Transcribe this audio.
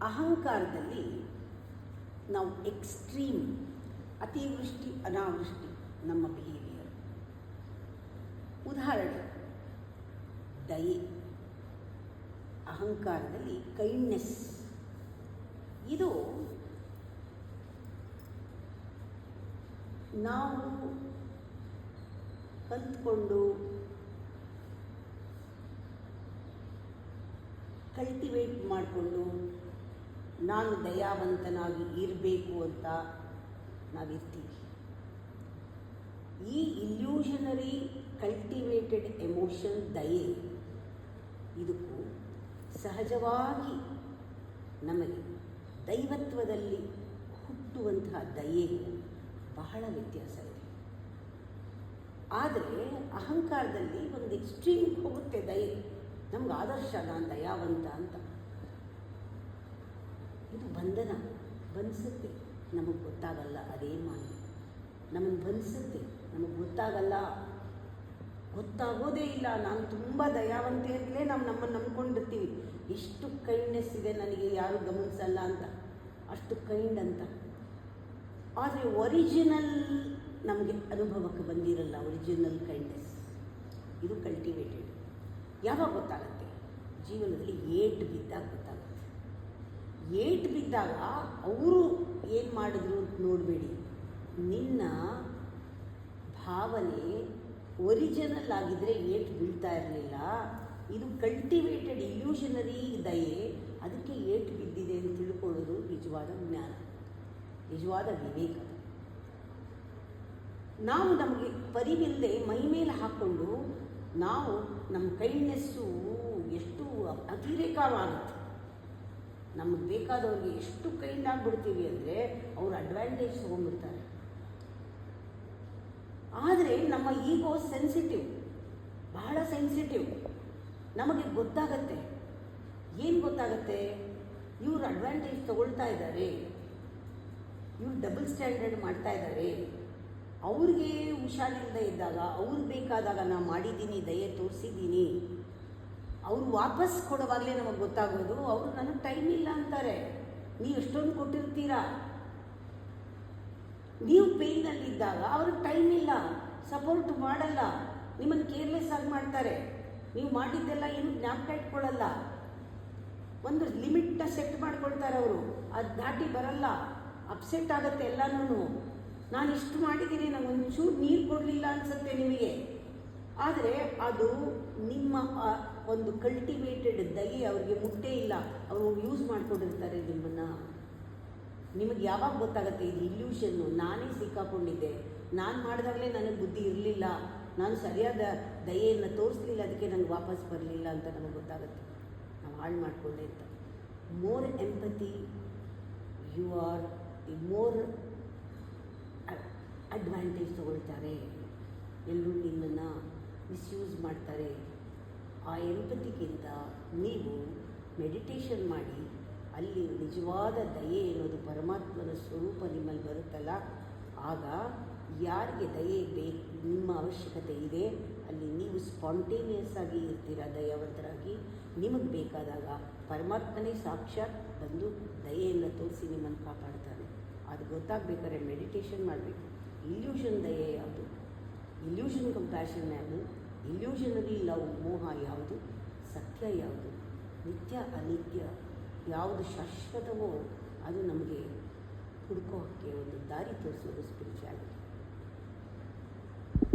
ಅಹಂಕಾರದಲ್ಲಿ ನಾವು ಎಕ್ಸ್ಟ್ರೀಮ್ ಅತಿವೃಷ್ಟಿ ಅನಾವೃಷ್ಟಿ ನಮ್ಮ ಬಿಹೇವಿಯರ್. ಉದಾಹರಣೆ ದಯೆ. ಅಹಂಕಾರದಲ್ಲಿ ಕೈಂಡ್ನೆಸ್. ಇದು ನಾವು ಕಲ್ತ್ಕೊಂಡು ಕಲ್ಟಿವೇಟ್ ಮಾಡಿಕೊಂಡು ನಾನು ದಯಾವಂತನಾಗಿ ಇರಬೇಕು ಅಂತ ನಾವಿರ್ತೀವಿ. ಈ ಇಲ್ಯೂಷನರಿ ಕಲ್ಟಿವೇಟೆಡ್ ಎಮೋಷನ್ ದಯೆ, ಇದಕ್ಕೂ ಸಹಜವಾಗಿ ನಮಗೆ ದೈವತ್ವದಲ್ಲಿ ಹುಟ್ಟುವಂತಹ ದಯೆಗೂ ಬಹಳ ವ್ಯತ್ಯಾಸ ಇದೆ. ಆದರೆ ಅಹಂಕಾರದಲ್ಲಿ ಒಂದು ಎಕ್ಸ್ಟ್ರೀಮ್ ಹೋಗುತ್ತೆ ದಯೆ. ನಮ್ಗೆ ಆದರ್ಶ, ನಾನು ದಯಾವಂತ ಅಂತ. ಇದು ಬಂಧನ, ಬಂಧಿಸುತ್ತೆ. ನಮಗೆ ಗೊತ್ತಾಗಲ್ಲ, ಅದೇ ಮಾಯೆ ನಮಗೆ ಬಂಧಿಸುತ್ತೆ. ನಮಗೆ ಗೊತ್ತಾಗಲ್ಲ, ಗೊತ್ತಾಗೋದೇ ಇಲ್ಲ. ನಾನು ತುಂಬ ದಯಾವಂತೆ ಅಂತಲೇ ನಾವು ನಮ್ಮನ್ನು ನಂಬ್ಕೊಂಡಿರ್ತೀವಿ. ಎಷ್ಟು ಕೈಂಡ್ನೆಸ್ ಇದೆ ನನಗೆ, ಯಾರು ಗಮನಿಸಲ್ಲ ಅಂತ, ಅಷ್ಟು ಕೈಂಡ್ ಅಂತ. ಆದರೆ ಒರಿಜಿನಲ್ ನಮಗೆ ಅನುಭವಕ್ಕೆ ಬಂದಿರಲ್ಲ. ಒರಿಜಿನಲ್ ಕೈಂಡ್ನೆಸ್ ಇದು ಕಲ್ಟಿವೇಟೆಡ್. ಯಾವಾಗ ಗೊತ್ತಾಗುತ್ತೆ? ಜೀವನದಲ್ಲಿ ಏಟು ಬಿದ್ದಾಗ ಗೊತ್ತಾಗುತ್ತೆ. ಏಟು ಬಿದ್ದಾಗ ಅವರು ಏನು ಮಾಡಿದ್ರು ಅಂತ ನೋಡಬೇಡಿ. ನಿನ್ನ ಭಾವನೆ ಒರಿಜಿನಲ್ ಆಗಿದ್ದರೆ ಏಟು ಬೀಳ್ತಾ ಇರಲಿಲ್ಲ. ಇದು ಕಲ್ಟಿವೇಟೆಡ್ ಇಲ್ಯೂಷನರಿ ದಯೆ, ಅದಕ್ಕೆ ಏಟು ಬಿದ್ದಿದೆ ಅಂತ ತಿಳ್ಕೊಳ್ಳೋದು ನಿಜವಾದ ಜ್ಞಾನ, ನಿಜವಾದ ವಿವೇಕ. ನಾವು ನಮಗೆ ಪರಿವಿಲ್ಲದೆ ಮೈ ಮೇಲೆ ಹಾಕ್ಕೊಂಡು ನಾವು ನಮ್ಮ ಕೈಂಡ್ನೆಸ್ಸು ಎಷ್ಟು ಅತಿರೇಕವಾಗುತ್ತೆ. ನಮಗೆ ಬೇಕಾದವ್ರಿಗೆ ಎಷ್ಟು ಕೈಂಡ್ ಆಗಿಬಿಡ್ತೀವಿ ಅಂದರೆ ಅವರು ಅಡ್ವಾಂಟೇಜ್ ತೊಗೊಂಡ್ಬಿಡ್ತಾರೆ. ಆದರೆ ನಮ್ಮ ಈಗೋ ಸೆನ್ಸಿಟಿವ್, ಬಹಳ ಸೆನ್ಸಿಟಿವ್. ನಮಗೆ ಗೊತ್ತಾಗತ್ತೆ. ಏನು ಗೊತ್ತಾಗತ್ತೆ? ಇವರು ಅಡ್ವಾಂಟೇಜ್ ತಗೊಳ್ತಾ ಇದ್ದಾರೆ, ಇವ್ರು ಡಬಲ್ ಸ್ಟ್ಯಾಂಡರ್ಡ್ ಮಾಡ್ತಾ ಇದ್ದಾರೆ. ಅವ್ರಿಗೆ ಹುಷಾರಿಲ್ಲದೆ ಇದ್ದಾಗ, ಅವ್ರಿಗೆ ಬೇಕಾದಾಗ ನಾನು ಮಾಡಿದ್ದೀನಿ, ದಯೆ ತೋರಿಸಿದ್ದೀನಿ, ಅವರು ವಾಪಸ್ ಕೊಡುವಾಗಲೇ ನಮಗೆ ಗೊತ್ತಾಗೋದು ಅವರು ನನಗೆ ಟೈಮ್ ಇಲ್ಲ ಅಂತಾರೆ. ನೀವು ಎಷ್ಟೊಂದು ಕೊಟ್ಟಿರ್ತೀರಾ. ನೀವು ಪೇಯ್ನಲ್ಲಿದ್ದಾಗ ಅವ್ರಿಗೆ ಟೈಮ್ ಇಲ್ಲ, ಸಪೋರ್ಟ್ ಮಾಡಲ್ಲ, ನಿಮ್ಮನ್ನು ಕೇರ್ಲೆಸ್ ಆಗಿ ಮಾಡ್ತಾರೆ. ನೀವು ಮಾಡಿದ್ದೆಲ್ಲ ಏನು ಜ್ಞಾಪಕ ಇಟ್ಕೊಳ್ಳಲ್ಲ. ಒಂದು ಲಿಮಿಟ್ನ ಸೆಟ್ ಮಾಡ್ಕೊಳ್ತಾರೆ ಅವರು, ಅದು ದಾಟಿ ಬರಲ್ಲ. ಅಪ್ಸೆಟ್ ಆಗುತ್ತೆ ಎಲ್ಲನೂ. ನಾನು ಇಷ್ಟು ಮಾಡಿದ್ದೀನಿ, ನನಗೊಂಚೂರು ನೀರು ಕೊಡಲಿಲ್ಲ ಅನಿಸುತ್ತೆ ನಿಮಗೆ. ಆದರೆ ಅದು ನಿಮ್ಮ ಒಂದು ಕಲ್ಟಿವೇಟೆಡ್ ದಯೆ ಅವ್ರಿಗೆ ಮುಟ್ಟೇ ಇಲ್ಲ. ಅವರು ಯೂಸ್ ಮಾಡ್ಕೊಂಡಿರ್ತಾರೆ ನಿಮ್ಮನ್ನು. ನಿಮಗೆ ಯಾವಾಗ ಗೊತ್ತಾಗುತ್ತೆ ಇದು ಇಲ್ಯೂಷನ್ನು? ನಾನೇ ಸಿಕ್ಕಾಕೊಂಡಿದ್ದೆ, ನಾನು ಮಾಡಿದಾಗಲೇ ನನಗೆ ಬುದ್ಧಿ ಇರಲಿಲ್ಲ, ನಾನು ಸರಿಯಾದ ದಯೆಯನ್ನು ತೋರಿಸ್ಲಿಲ್ಲ, ಅದಕ್ಕೆ ನನಗೆ ವಾಪಸ್ ಬರಲಿಲ್ಲ ಅಂತ ನಮಗೆ ಗೊತ್ತಾಗುತ್ತೆ. ನಾವು ಹಾಳು ಮಾಡಿಕೊಂಡೆ ಅಂತ. More empathy you are, more advantage ತಗೊಳ್ತಾರೆ. ಎಲ್ಲರೂ ನಿಮ್ಮನ್ನು ಮಿಸ್ಯೂಸ್ ಮಾಡ್ತಾರೆ. ಆ ಎಂಪತಿಗಿಂತ ನೀವು ಮೆಡಿಟೇಷನ್ ಮಾಡಿ, ಅಲ್ಲಿ ನಿಜವಾದ ದಯೆ ಅನ್ನೋದು ಪರಮಾತ್ಮನ ಸ್ವರೂಪ ನಿಮ್ಮಲ್ಲಿ ಬರುತ್ತಲ್ಲ, ಆಗ ಯಾರಿಗೆ ದಯೆ ಬೇಕು, ನಿಮ್ಮ ಅವಶ್ಯಕತೆ ಇದೆ, ಅಲ್ಲಿ ನೀವು ಸ್ಪಾಂಟೇನಿಯಸ್ ಆಗಿ ಇರ್ತೀರ, ದಯಾವಂತರಾಗಿ. ನಿಮಗೆ ಬೇಕಾದಾಗ ಪರಮಾತ್ಮನೇ ಸಾಕ್ಷಾತ್ ಬಂದು ದಯೆಯನ್ನು ತೋರಿಸಿ ನಿಮ್ಮನ್ನು ಕಾಪಾಡ್ತಾನೆ. ಅದು ಗೊತ್ತಾಗಬೇಕಾದ್ರೆ ಮೆಡಿಟೇಷನ್ ಮಾಡಬೇಕು. ಇಲ್ಯೂಷನ್ ದಯೆ ಯಾವುದು, ಇಲ್ಯೂಷನ್ ಕಂಪ್ಯಾಷನ್ ಯಾವುದು, ಇಲ್ಯೂಷನರಿ ಲವ್ ಮೋಹ ಯಾವುದು, ಸತ್ಯ ಯಾವುದು, ನಿತ್ಯ ಅನಿತ್ಯ ಯಾವುದು ಶಾಶ್ವತವೋ ಅದು ನಮಗೆ ಹುಡುಕೋಕ್ಕೆ ಒಂದು ದಾರಿ ತೋರಿಸೋದು ಸ್ಪಿರಿಚುಯಾಲಿಟಿ.